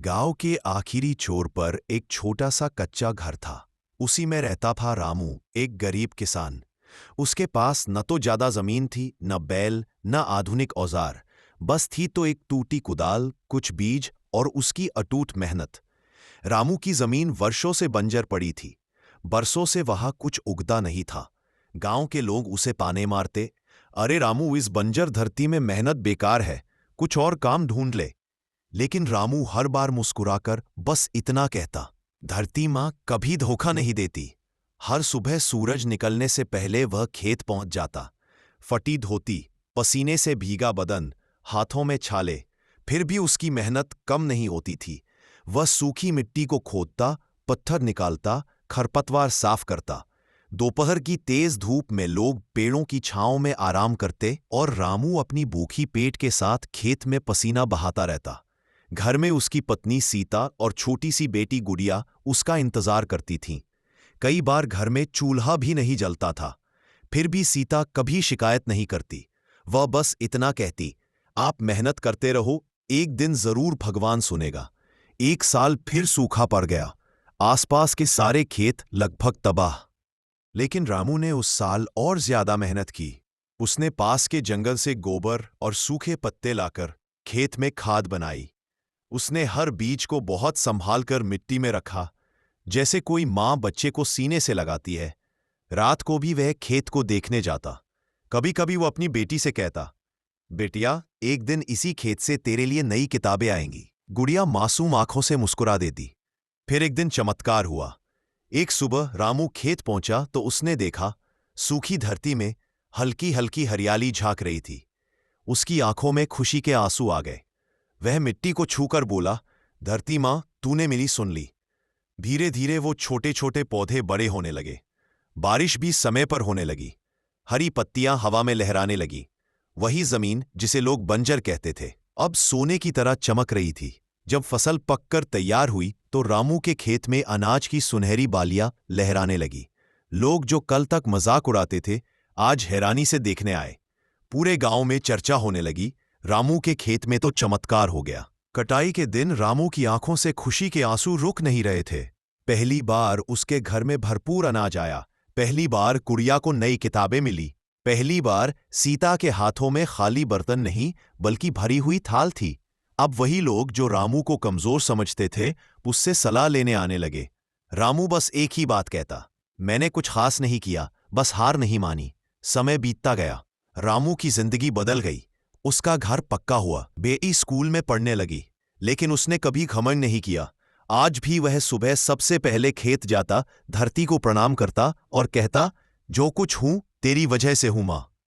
गांव के आखिरी छोर पर एक छोटा सा कच्चा घर था। उसी में रहता था रामू, एक गरीब किसान। उसके पास न तो ज्यादा जमीन थी, न बैल, न आधुनिक औजार। बस थी तो एक टूटी कुदाल, कुछ बीज और उसकी अटूट मेहनत। रामू की जमीन वर्षों से बंजर पड़ी थी। बरसों से वहां कुछ उगता नहीं था। गांव के लोग उसे ताने मारते, अरे रामू, इस बंजर धरती में मेहनत बेकार है, कुछ और काम ढूंढ ले। लेकिन रामू हर बार मुस्कुराकर बस इतना कहता, धरती माँ कभी धोखा नहीं देती। हर सुबह सूरज निकलने से पहले वह खेत पहुंच जाता। फटी धोती, पसीने से भीगा बदन, हाथों में छाले। फिर भी उसकी मेहनत कम नहीं होती थी। वह सूखी मिट्टी को खोदता, पत्थर निकालता, खरपतवार साफ करता। दोपहर की तेज धूप में लोग पेड़ों की छांव में आराम करते और रामू अपनी भूखी पेट के साथ खेत में पसीना बहाता रहता। घर में उसकी पत्नी सीता और छोटी सी बेटी गुड़िया उसका इंतजार करती थीं। कई बार घर में चूल्हा भी नहीं जलता था। फिर भी सीता कभी शिकायत नहीं करती। वह बस इतना कहती, आप मेहनत करते रहो, एक दिन जरूर भगवान सुनेगा। एक साल फिर सूखा पड़ गया। आसपास के सारे खेत लगभग तबाह। लेकिन रामू ने उस साल और ज्यादा मेहनत की। उसने पास के जंगल से गोबर और सूखे पत्ते लाकर खेत में खाद बनाई। उसने हर बीज को बहुत संभाल कर मिट्टी में रखा, जैसे कोई माँ बच्चे को सीने से लगाती है। रात को भी वह खेत को देखने जाता। कभी कभी वो अपनी बेटी से कहता, बेटिया, एक दिन इसी खेत से तेरे लिए नई किताबें आएंगी। गुड़िया मासूम आंखों से मुस्कुरा देती। फिर एक दिन चमत्कार हुआ। एक सुबह रामू खेत पहुंचा तो उसने देखा, सूखी धरती में हल्की हल्की हरियाली झांक रही थी। उसकी आंखों में खुशी के आंसू आ गए। वह मिट्टी को छूकर बोला, धरती माँ, तूने मेरी सुन ली। धीरे धीरे वो छोटे छोटे पौधे बड़े होने लगे। बारिश भी समय पर होने लगी। हरी पत्तियां हवा में लहराने लगी। वही जमीन जिसे लोग बंजर कहते थे, अब सोने की तरह चमक रही थी। जब फसल पककर तैयार हुई तो रामू के खेत में अनाज की सुनहरी बालियां लहराने लगी। लोग जो कल तक मजाक उड़ाते थे, आज हैरानी से देखने आए। पूरे गांव में चर्चा होने लगी, रामू के खेत में तो चमत्कार हो गया। कटाई के दिन रामू की आंखों से खुशी के आंसू रुक नहीं रहे थे। पहली बार उसके घर में भरपूर अनाज आया। पहली बार गुड़िया को नई किताबें मिली। पहली बार सीता के हाथों में खाली बर्तन नहीं, बल्कि भरी हुई थाल थी। अब वही लोग जो रामू को कमजोर समझते थे, उससे सलाह लेने आने लगे। रामू बस एक ही बात कहता, मैंने कुछ खास नहीं किया, बस हार नहीं मानी। समय बीतता गया। रामू की जिंदगी बदल गई। उसका घर पक्का हुआ, बेटी स्कूल में पढ़ने लगी। लेकिन उसने कभी घमंड नहीं किया। आज भी वह सुबह सबसे पहले खेत जाता, धरती को प्रणाम करता और कहता, जो कुछ हूं तेरी वजह से हूं मां।